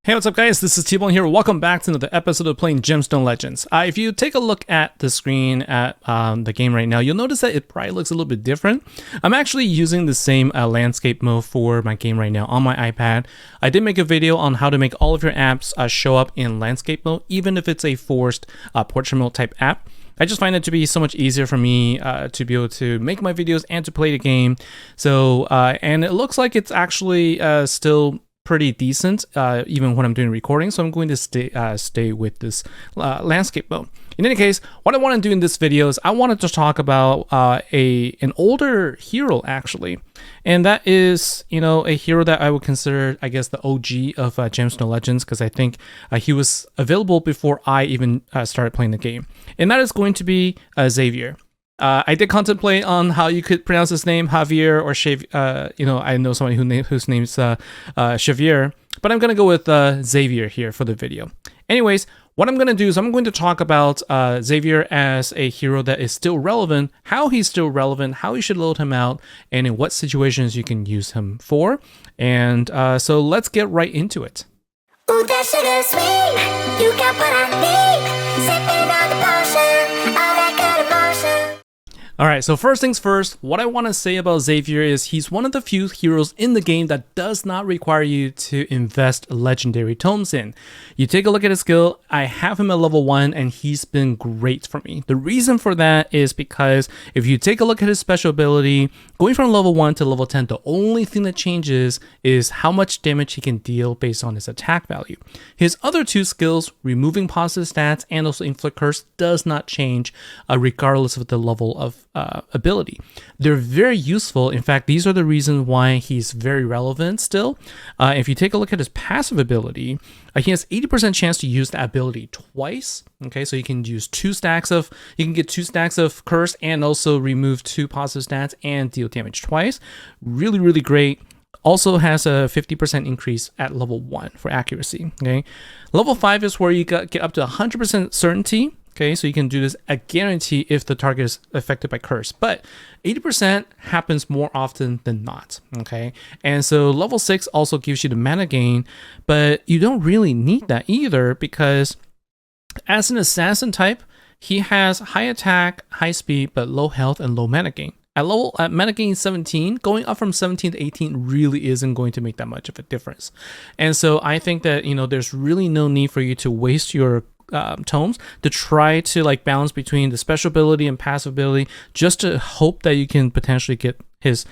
Hey, what's up guys? This is T-Bone here. Welcome back to another episode of playing Gemstone Legends. If you take a look at the screen at the game right now, you'll notice that it probably looks a little bit different. I'm actually using the same landscape mode for my game right now on my iPad. I did make a video on how to make all of your apps show up in landscape mode, even if it's a forced portrait mode type app. I just find it to be so much easier for me to be able to make my videos and to play the game. So, and it looks like it's actually still pretty decent even when I'm doing recording, so I'm going to stay with this landscape mode. In any case, what I want to do in this video is I wanted to talk about an older hero actually, and that is, you know, a hero that I would consider, I guess, the OG of Gemstone Legends, because I think he was available before I even started playing the game, and that is going to be Xavier. I did contemplate on how you could pronounce his name, Xavier or Xavier. You know, I know somebody whose name's Xavier, but I'm gonna go with Xavier here for the video. Anyways, what I'm gonna do is I'm going to talk about Xavier as a hero that is still relevant, how he's still relevant, how you should load him out, and in what situations you can use him for. And so let's get right into it. Ooh, that sugar sweet, you got what I need. Sipping on the potion, all that good emotion. Alright, so first things first, what I want to say about Xavier is he's one of the few heroes in the game that does not require you to invest legendary tomes in. You take a look at his skill, I have him at level 1 and he's been great for me. The reason for that is because if you take a look at his special ability, going from level 1 to level 10, the only thing that changes is how much damage he can deal based on his attack value. His other two skills, removing positive stats and also inflict curse, does not change regardless of the level of ability. They're very useful. In fact, these are the reasons why he's very relevant still. If you take a look at his passive ability, he has 80% chance to use that ability twice. Okay, so you can use you can get 2 stacks of curse and also remove 2 positive stats and deal damage twice. Really, really great. Also has a 50% increase at level 1 for accuracy. Okay, level 5 is where you get up to 100% certainty. Okay, so you can do this at guarantee if the target is affected by curse, but 80% happens more often than not. Okay, and so level 6 also gives you the mana gain, but you don't really need that either, because as an assassin type, he has high attack, high speed, but low health and low mana gain. At mana gain 17, going up from 17 to 18 really isn't going to make that much of a difference. And so I think that, you know, there's really no need for you to waste your tomes to try to like balance between the special ability and passive ability, just to hope that you can potentially get his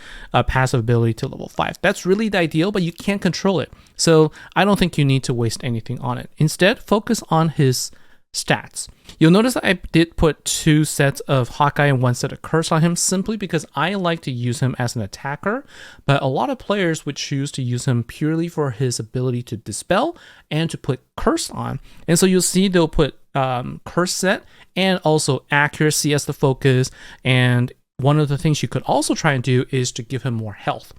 passive ability to level 5. That's really the ideal, but you can't control it. So I don't think you need to waste anything on it. Instead, focus on his stats. You'll notice that I did put 2 sets of Hawkeye and 1 set of Curse on him, simply because I like to use him as an attacker, but a lot of players would choose to use him purely for his ability to dispel and to put Curse on. And so you'll see they'll put Curse set and also accuracy as the focus. And one of the things you could also try and do is to give him more health.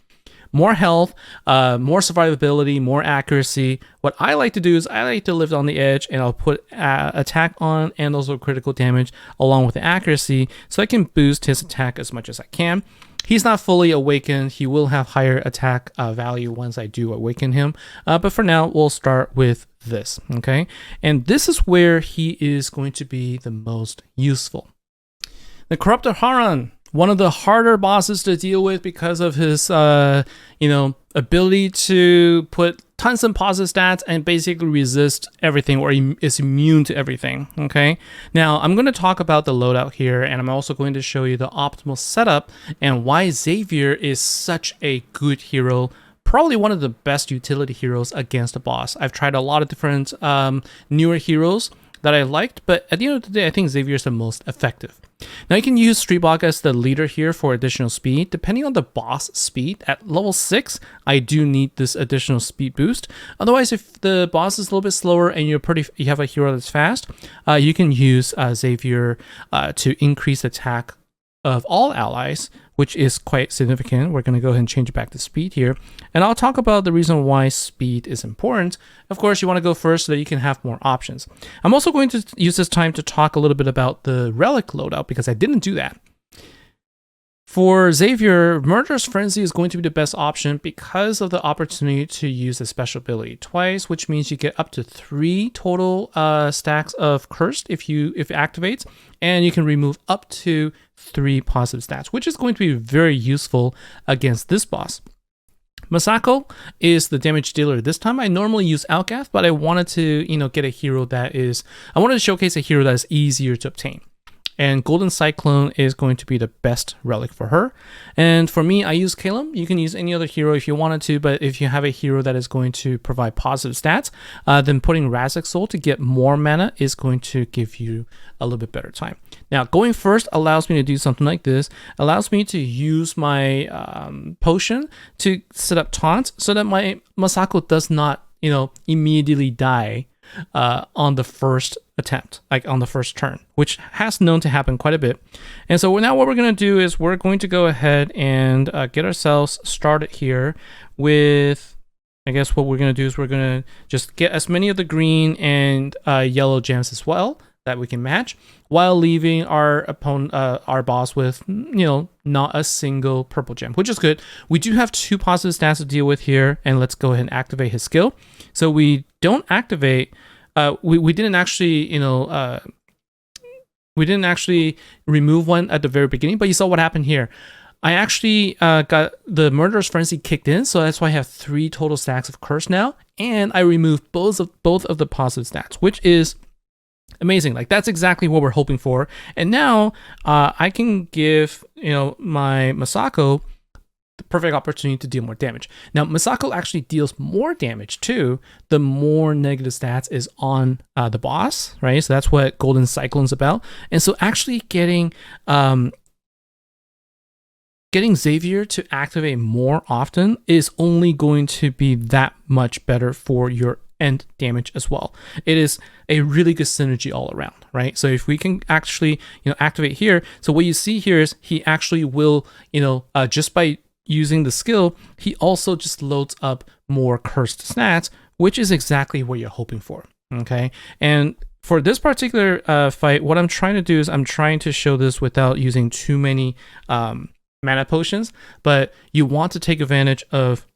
More health, more survivability, more accuracy. What I like to do is I like to live on the edge, and I'll put attack on and also critical damage along with the accuracy, so I can boost his attack as much as I can. He's not fully awakened. He will have higher attack value once I do awaken him. But for now, we'll start with this, okay? And this is where he is going to be the most useful. The Corrupted Haran. One of the harder bosses to deal with because of his, ability to put tons of positive stats and basically resist everything, or is immune to everything. Okay. Now I'm going to talk about the loadout here, and I'm also going to show you the optimal setup and why Xavier is such a good hero. Probably one of the best utility heroes against a boss. I've tried a lot of different newer heroes that I liked, but at the end of the day, I think Xavier is the most effective. Now you can use Streetblock as the leader here for additional speed. Depending on the boss speed, at level 6, I do need this additional speed boost. Otherwise, if the boss is a little bit slower and you have a hero that's fast, you can use Xavier to increase attack of all allies, which is quite significant. We're going to go ahead and change it back to speed here. And I'll talk about the reason why speed is important. Of course, you want to go first so that you can have more options. I'm also going to use this time to talk a little bit about the relic loadout, because I didn't do that. For Xavier, Murderous Frenzy is going to be the best option because of the opportunity to use the special ability twice, which means you get up to 3 total stacks of Cursed if it activates, and you can remove up to 3 positive stats, which is going to be very useful against this boss. Masako is the damage dealer this time. I normally use Outgath, but I wanted to, get a hero I wanted to showcase a hero that is easier to obtain. And Golden Cyclone is going to be the best relic for her. And for me, I use Calum. You can use any other hero if you wanted to, but if you have a hero that is going to provide positive stats, then putting Razak Soul to get more mana is going to give you a little bit better time. Now, going first allows me to do something like this. Allows me to use my potion to set up taunts so that my Masako does not, immediately die on the first attempt, like on the first turn, which has known to happen quite a bit. And so now what we're going to do is we're going to go ahead and get ourselves started here with, I guess what we're going to do is we're going to just get as many of the green and yellow gems as well that we can match, while leaving our opponent, our boss with, not a single purple gem, which is good. We do have 2 positive stats to deal with here, and let's go ahead and activate his skill. So we don't activate, we didn't actually, we didn't actually remove one at the very beginning, but you saw what happened here. I actually got the Murderous Frenzy kicked in, so that's why I have 3 total stacks of Curse now, and I removed both of the positive stats, which is amazing. Like, that's exactly what we're hoping for. And now I can give my Masako the perfect opportunity to deal more damage. Now, Masako actually deals more damage too the more negative stats is on the boss, right? So that's what Golden Cyclone's about. And so actually getting Xavier to activate more often is only going to be that much better for your end damage as well. It is a really good synergy all around, right? So if we can actually, activate here, so what you see here is he actually will, just by using the skill, he also just loads up more cursed stats, which is exactly what you're hoping for, okay? And for this particular fight, what I'm trying to do is I'm trying to show this without using too many mana potions, but you want to take advantage of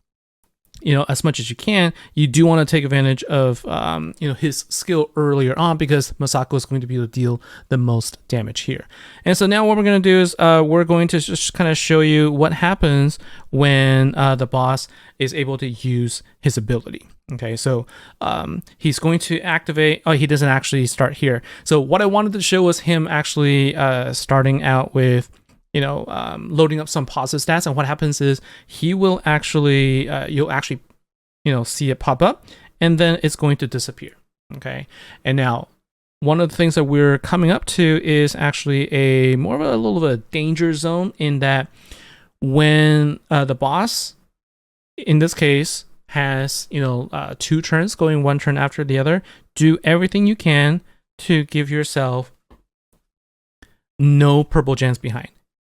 as much as you can. You do want to take advantage of, his skill earlier on, because Masako is going to be able to deal the most damage here. And so now what we're going to do is we're going to just kind of show you what happens when the boss is able to use his ability. Okay, so he's going to activate. Oh, he doesn't actually start here. So what I wanted to show was him actually starting out with loading up some positive stats, and what happens is he will actually, you'll actually, see it pop up, and then it's going to disappear. Okay, and now one of the things that we're coming up to is actually a little bit of danger zone, in that when the boss, in this case, has 2 turns, going 1 turn after the other, do everything you can to give yourself no purple gems behind.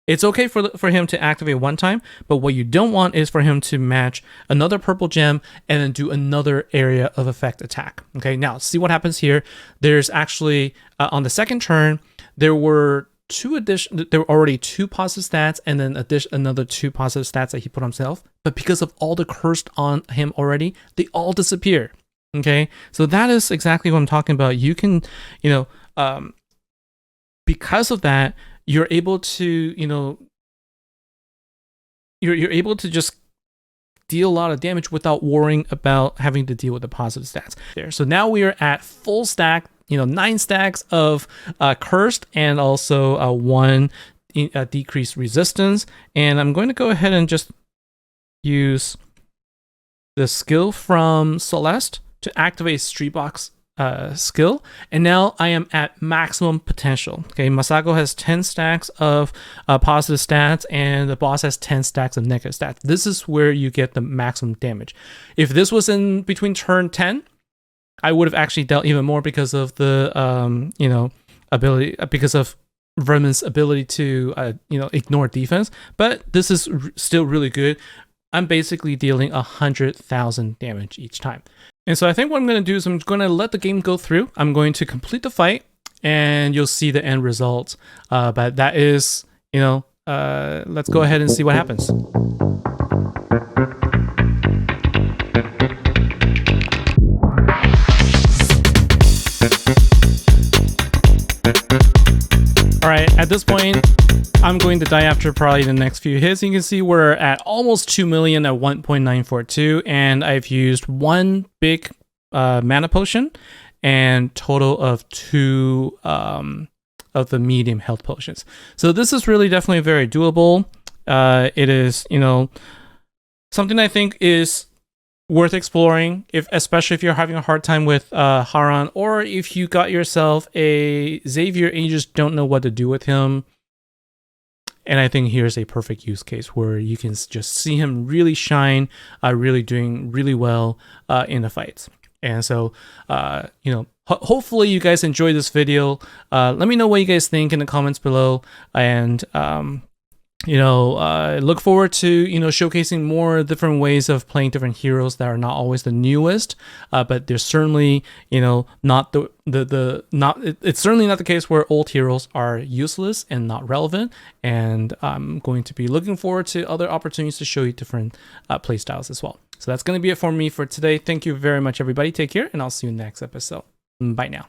It's okay for him to activate 1 time, but what you don't want is for him to match another purple gem and then do another area of effect attack. Okay, now see what happens here. There's actually, on the second turn, there were already 2 positive stats, and then another 2 positive stats that he put on himself. But because of all the cursed on him already, they all disappear. Okay, so that is exactly what I'm talking about. You can, because of that, you're able to, you're able to just deal a lot of damage without worrying about having to deal with the positive stats there. So now we are at full stack, 9 stacks of cursed, and also 1 decreased resistance. And I'm going to go ahead and just use the skill from Celeste to activate Street Box skill, and now I am at maximum potential. Okay, Masako has 10 stacks of positive stats, and the boss has 10 stacks of negative stats. This is where you get the maximum damage. If this was in between turn 10, I would have actually dealt even more because of the ability, because of Vermin's ability to ignore defense. But this is still really good. I'm basically dealing 100,000 damage each time. And so I think what I'm going to do is I'm going to let the game go through. I'm going to complete the fight, and you'll see the end results. But that is, let's go ahead and see what happens. Alright, at this point, I'm going to die after probably the next few hits. You can see we're at almost 2 million at 1.942, and I've used one big mana potion and total of 2 of the medium health potions. So this is really definitely very doable. It is, you know, something I think is worth exploring, especially if you're having a hard time with Haran, or if you got yourself a Xavier and you just don't know what to do with him. And I think here's a perfect use case where you can just see him really shine, really doing really well in the fights. And so, you know, hopefully you guys enjoyed this video. Let me know what you guys think in the comments below. And, you know, look forward to, you know, showcasing more different ways of playing different heroes that are not always the newest, but there's certainly, you know, not it's certainly not the case where old heroes are useless and not relevant. And I'm going to be looking forward to other opportunities to show you different play styles as well. So that's going to be it for me for today. Thank you very much, everybody. Take care, and I'll see you in the next episode. Bye now.